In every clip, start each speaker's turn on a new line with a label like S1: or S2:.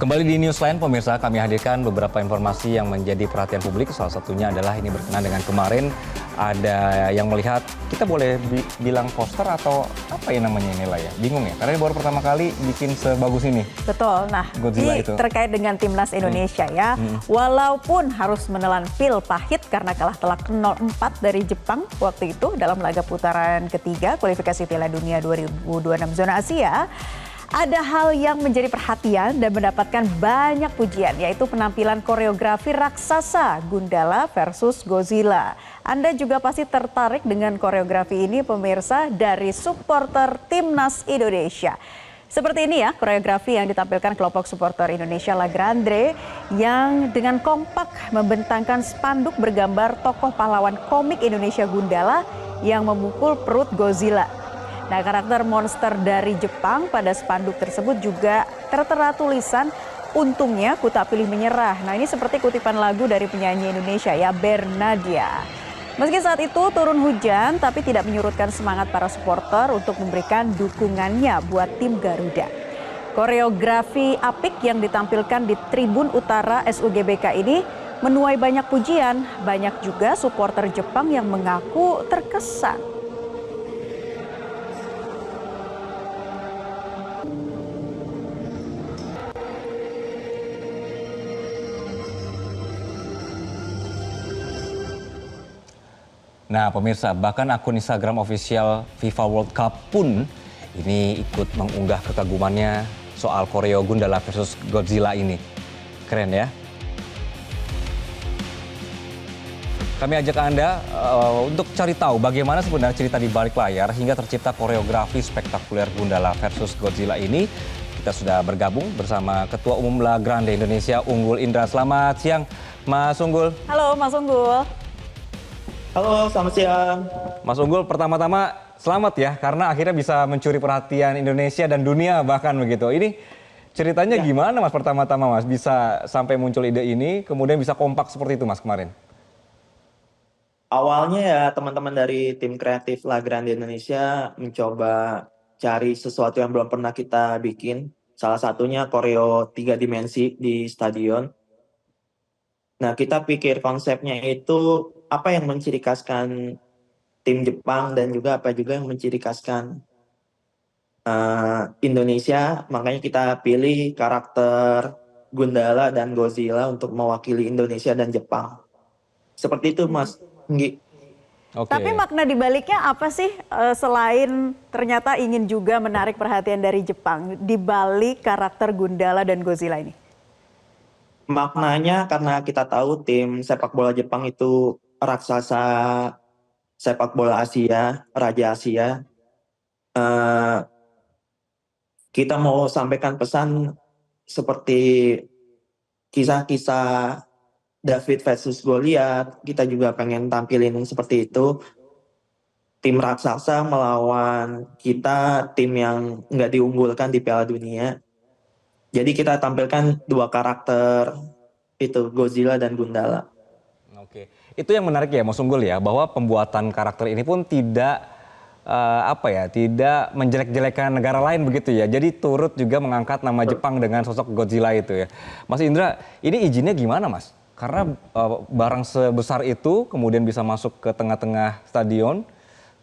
S1: Kembali di Newsline, pemirsa, kami hadirkan beberapa informasi yang menjadi perhatian publik. Salah satunya adalah ini berkenaan dengan kemarin ada yang melihat, kita boleh bilang poster atau apa ya namanya inilah ya, bingung ya. Karena ini baru pertama kali bikin sebagus ini.
S2: Betul, nah
S1: Godzilla
S2: ini
S1: itu
S2: terkait dengan timnas Indonesia ya. Walaupun harus menelan pil pahit karena kalah telak 0-4 dari Jepang waktu itu dalam laga putaran ketiga kualifikasi Piala Dunia 2026 zona Asia. Ada hal yang menjadi perhatian dan mendapatkan banyak pujian, yaitu penampilan koreografi raksasa Gundala versus Godzilla. Anda juga pasti tertarik dengan koreografi ini, pemirsa, dari supporter Timnas Indonesia. Seperti ini ya, koreografi yang ditampilkan kelompok supporter Indonesia La Grande yang dengan kompak membentangkan spanduk bergambar tokoh pahlawan komik Indonesia Gundala yang memukul perut Godzilla. Nah, karakter monster dari Jepang pada spanduk tersebut juga tertera tulisan "Untungnya ku tak pilih menyerah". Nah, ini seperti kutipan lagu dari penyanyi Indonesia ya, Bernadia. Meski saat itu turun hujan, tapi tidak menyurutkan semangat para supporter untuk memberikan dukungannya buat tim Garuda. Koreografi apik yang ditampilkan di Tribun Utara SUGBK ini menuai banyak pujian. Banyak juga supporter Jepang yang mengaku terkesan.
S1: Nah, pemirsa, bahkan akun Instagram official FIFA World Cup pun ini ikut mengunggah kekagumannya soal koreo Gundala versus Godzilla ini. Keren ya? Kami ajak Anda untuk cari tahu bagaimana sebenarnya cerita di balik layar hingga tercipta koreografi spektakuler Gundala versus Godzilla ini. Kita sudah bergabung bersama Ketua Umum La Grande Indonesia, Unggul Indra. Selamat siang, Mas Unggul.
S2: Halo, Mas Unggul.
S3: Halo, selamat siang.
S1: Mas Unggul, pertama-tama selamat ya, karena akhirnya bisa mencuri perhatian Indonesia dan dunia bahkan begitu. Ini ceritanya gimana Mas pertama-tama Mas, bisa sampai muncul ide ini, kemudian bisa kompak seperti itu Mas kemarin?
S3: Awalnya ya teman-teman dari tim kreatif La Grande Indonesia mencoba cari sesuatu yang belum pernah kita bikin. Salah satunya koreo 3 dimensi di stadion. Nah, kita pikir konsepnya itu apa yang menciri khaskan tim Jepang dan juga apa juga yang menciri khaskan Indonesia. Makanya kita pilih karakter Gundala dan Godzilla untuk mewakili Indonesia dan Jepang. Seperti itu, Mas Nggi.
S1: Oke.
S2: Tapi makna dibaliknya apa sih selain ternyata ingin juga menarik perhatian dari Jepang di balik karakter Gundala dan Godzilla ini?
S3: Maknanya karena kita tahu tim sepak bola Jepang itu raksasa sepak bola Asia, Raja Asia. Kita mau sampaikan pesan seperti kisah-kisah David versus Goliath. Kita juga pengen tampilin seperti itu. Tim raksasa melawan kita, tim yang nggak diunggulkan di Piala Dunia. Jadi kita tampilkan dua karakter itu, Godzilla dan Gundala.
S1: Oke, itu yang menarik ya Mas Unggul ya, bahwa pembuatan karakter ini pun tidak tidak menjelek-jelekan negara lain begitu ya. Jadi turut juga mengangkat nama Jepang dengan sosok Godzilla itu ya. Mas Indra, ini izinnya gimana Mas? Karena barang sebesar itu kemudian bisa masuk ke tengah-tengah stadion,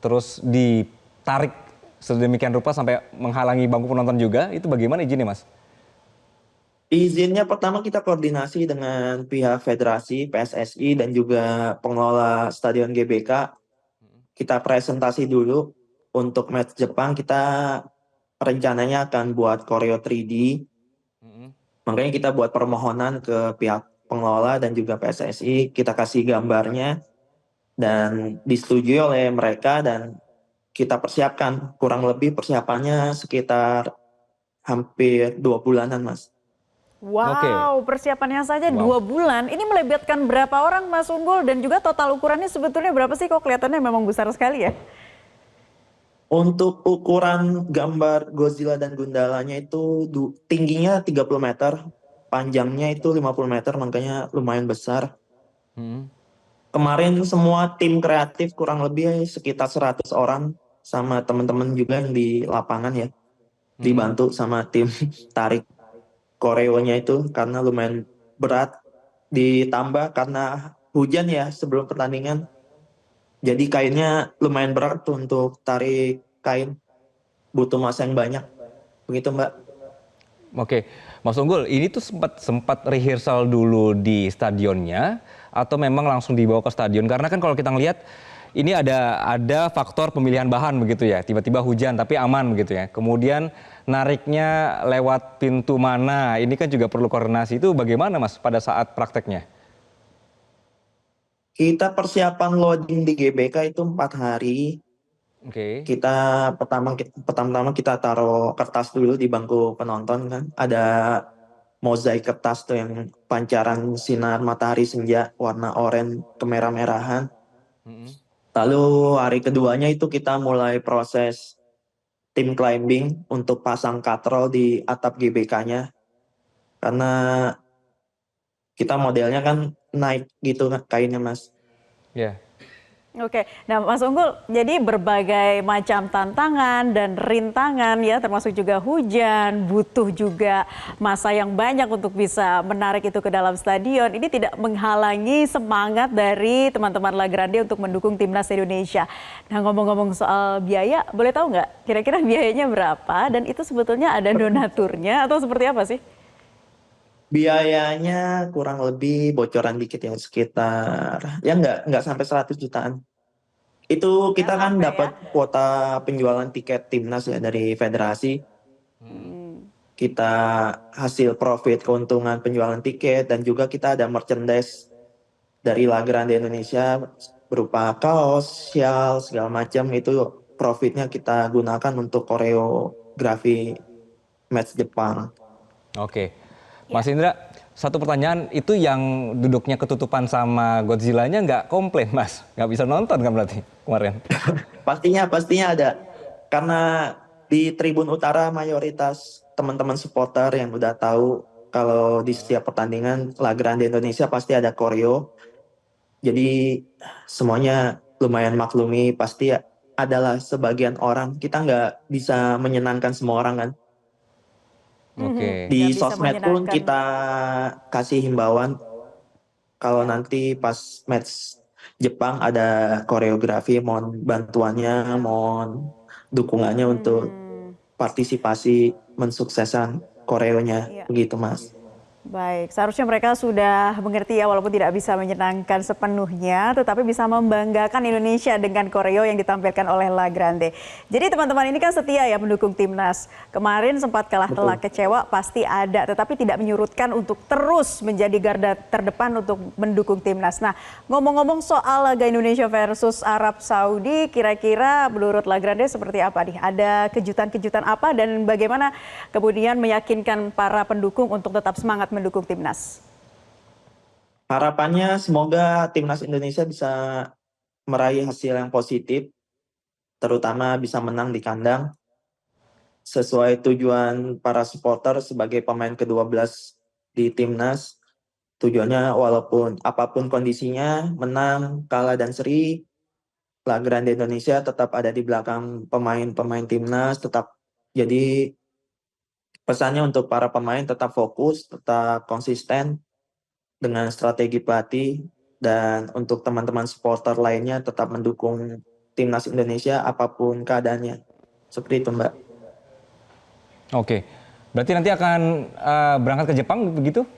S1: terus ditarik sedemikian rupa sampai menghalangi bangku penonton juga, itu bagaimana izinnya Mas?
S3: Izinnya pertama kita koordinasi dengan pihak federasi, PSSI, dan juga pengelola Stadion GBK. Kita presentasi dulu untuk match Jepang, kita rencananya akan buat koreo 3D. Makanya kita buat permohonan ke pihak pengelola dan juga PSSI, kita kasih gambarnya dan disetujui oleh mereka dan kita persiapkan. Kurang lebih persiapannya sekitar hampir 2 bulanan, Mas.
S2: Wow, persiapannya saja 2 bulan. Ini melibatkan berapa orang Mas Unggul dan juga total ukurannya sebetulnya berapa sih? Kok kelihatannya memang besar sekali ya?
S3: Untuk ukuran gambar Godzilla dan Gundalanya itu tingginya 30 meter, panjangnya itu 50 meter, makanya lumayan besar. Kemarin semua tim kreatif kurang lebih sekitar 100 orang sama teman-teman juga yang di lapangan ya, dibantu sama tim tarik. koreonya itu karena lumayan berat, ditambah karena hujan ya sebelum pertandingan. Jadi kainnya lumayan berat tuh untuk tarik kain, butuh masa yang banyak. Begitu Mbak.
S1: Oke, Mas Unggul, ini tuh sempat sempat rehearsal dulu di stadionnya atau memang langsung dibawa ke stadion? Karena kan kalau kita ngelihat ini ada faktor pemilihan bahan begitu ya. Tiba-tiba hujan tapi aman begitu ya. Kemudian nariknya lewat pintu mana? Ini kan juga perlu koordinasi. Itu bagaimana Mas pada saat prakteknya?
S3: Kita persiapan loading di GBK itu 4 hari.
S1: Oke.
S3: Pertama-tama kita taruh kertas dulu di bangku penonton kan. Ada mozaik kertas tuh yang pancaran sinar matahari senja warna oranye kemerah-merahan.
S1: Mm-mm.
S3: Lalu hari keduanya itu kita mulai proses tim climbing untuk pasang katrol di atap GBK-nya. Karena kita modelnya kan naik gitu kainnya Mas.
S1: Ya.
S2: Oke, nah Mas Unggul, jadi berbagai macam tantangan dan rintangan ya, termasuk juga hujan, butuh juga masa yang banyak untuk bisa menarik itu ke dalam stadion. Ini tidak menghalangi semangat dari teman-teman La Grande untuk mendukung timnas Indonesia. Nah ngomong-ngomong soal biaya, boleh tahu nggak kira-kira biayanya berapa dan itu sebetulnya ada donaturnya atau seperti apa sih?
S3: Biayanya kurang lebih bocoran dikit ya sekitar ya nggak sampai 100 jutaan. Itu
S2: Nggak
S3: kita kan
S2: sampai ya.
S3: dapat kuota penjualan tiket timnas ya dari federasi.
S2: Hmm.
S3: Kita hasil profit keuntungan penjualan tiket dan juga kita ada merchandise dari La Grande Indonesia berupa kaos, shawl segala macam itu profitnya kita gunakan untuk koreografi match Jepang.
S1: Oke.
S2: Ya.
S1: Mas Indra, satu pertanyaan, itu yang duduknya ketutupan sama Godzilla-nya nggak komplain, Mas? Nggak bisa nonton kan berarti kemarin?
S3: Pastinya ada. Karena di Tribun Utara mayoritas teman-teman supporter yang udah tahu kalau di setiap pertandingan La Grande Indonesia pasti ada koreo. Jadi semuanya lumayan maklumi, pasti adalah sebagian orang. Kita nggak bisa menyenangkan semua orang kan.
S1: Oke.
S2: Nggak
S3: Di
S2: bisa
S3: sosmed pun
S2: menyenangkan.
S3: kita kasih himbauan kalau
S2: Ya.
S3: nanti pas match Jepang ada koreografi, mohon bantuannya, mohon dukungannya untuk
S2: Hmm.
S3: partisipasi mensukseskan koreonya,
S2: Iya.
S3: begitu Mas.
S2: Baik, seharusnya mereka sudah mengerti ya walaupun tidak bisa menyenangkan sepenuhnya, tetapi bisa membanggakan Indonesia dengan koreo yang ditampilkan oleh La Grande. Jadi teman-teman ini kan setia ya mendukung timnas. Kemarin sempat kalah telak
S3: Betul.
S2: kecewa pasti ada, tetapi tidak menyurutkan untuk terus menjadi garda terdepan untuk mendukung timnas. Nah, ngomong-ngomong soal laga Indonesia versus Arab Saudi, kira-kira menurut La Grande seperti apa nih? Ada kejutan-kejutan apa dan bagaimana kemudian meyakinkan para pendukung untuk tetap semangat mendukung timnas?
S3: Harapannya semoga timnas Indonesia bisa meraih hasil yang positif, terutama bisa menang di kandang sesuai tujuan para supporter sebagai pemain ke-12 di timnas. Tujuannya walaupun apapun kondisinya, menang, kalah dan seri, La Grande Indonesia tetap ada di belakang pemain-pemain timnas, tetap jadi pesannya untuk para pemain tetap fokus, tetap konsisten dengan strategi pelatih dan untuk teman-teman supporter lainnya tetap mendukung timnas Indonesia apapun keadaannya. Seperti itu, Mbak.
S1: Oke. Berarti nanti akan berangkat ke Jepang begitu?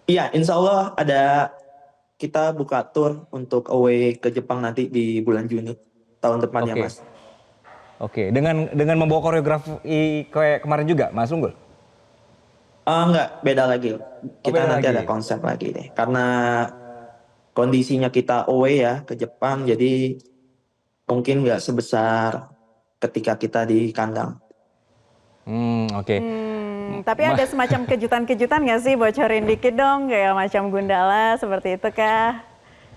S3: Iya, insya Allah ada kita buka tour untuk away ke Jepang nanti di bulan Juni tahun depan ya,
S1: Oke.
S3: Mas.
S1: Oke. Dengan membawa koreografi kayak kemarin juga, Mas Unggul?
S3: Enggak, beda lagi.
S1: Oh,
S3: Kita
S1: beda
S3: nanti ada
S1: lagi.
S3: konsep lagi deh. Karena kondisinya kita away ya ke Jepang, jadi mungkin nggak sebesar ketika kita di kandang.
S1: Oke.
S2: Tapi ada semacam kejutan-kejutan nggak sih? Bocorin dikit dong, kayak macam Gundala seperti itu kah?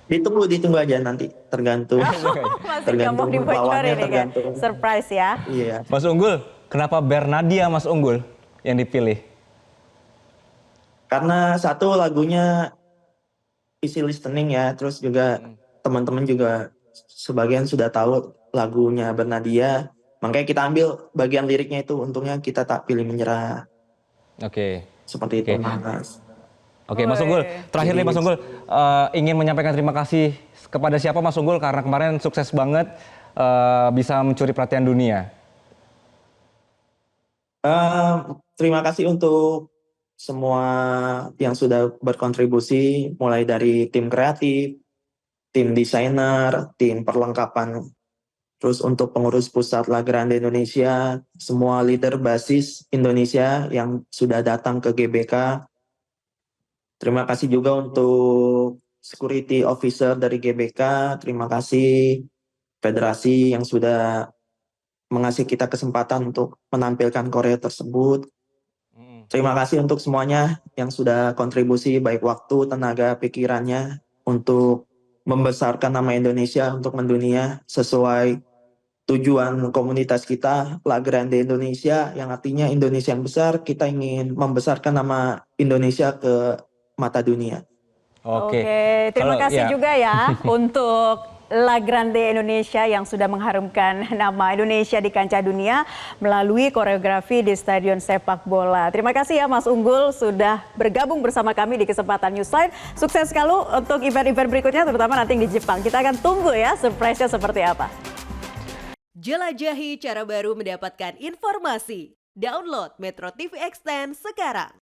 S3: Ditunggu aja nanti, tergantung
S2: Masih nggak mau
S3: tergantung lawannya,
S2: dibocorin nih kayak
S3: tergantung.
S2: surprise ya.
S3: Iya.
S1: Mas Unggul, kenapa Bernadia Mas Unggul yang dipilih?
S3: Karena satu lagunya easy listening ya, terus juga teman-teman juga sebagian sudah tahu lagunya Bernadia. Makanya kita ambil bagian liriknya itu, untungnya kita tak pilih menyerah.
S1: Oke.
S3: Seperti itu,
S1: Oke.
S3: Mas.
S1: Oke, Mas Unggul. Terakhir nih Mas Unggul, ingin menyampaikan terima kasih kepada siapa Mas Unggul karena kemarin sukses banget bisa mencuri perhatian dunia.
S3: Terima kasih untuk semua yang sudah berkontribusi, mulai dari tim kreatif, tim desainer, tim perlengkapan, terus untuk pengurus pusat La Grande Indonesia, semua leader basis Indonesia yang sudah datang ke GBK. Terima kasih juga untuk security officer dari GBK, terima kasih federasi yang sudah mengasih kita kesempatan untuk menampilkan Korea tersebut. Terima kasih untuk semuanya yang sudah kontribusi baik waktu, tenaga, pikirannya untuk membesarkan nama Indonesia untuk mendunia sesuai tujuan komunitas kita La Grande Indonesia, yang artinya Indonesia yang besar. Kita ingin membesarkan nama Indonesia ke mata dunia.
S2: Oke, terima kasih juga ya untuk La Grande Indonesia yang sudah mengharumkan nama Indonesia di kancah dunia melalui koreografi di Stadion Sepak Bola. Terima kasih ya Mas Unggul sudah bergabung bersama kami di kesempatan Newsline. Sukses sekali untuk event-event berikutnya, terutama nanti di Jepang. Kita akan tunggu ya surprise-nya seperti apa.
S4: Jelajahi cara baru mendapatkan informasi. Download Metro TV Extend sekarang.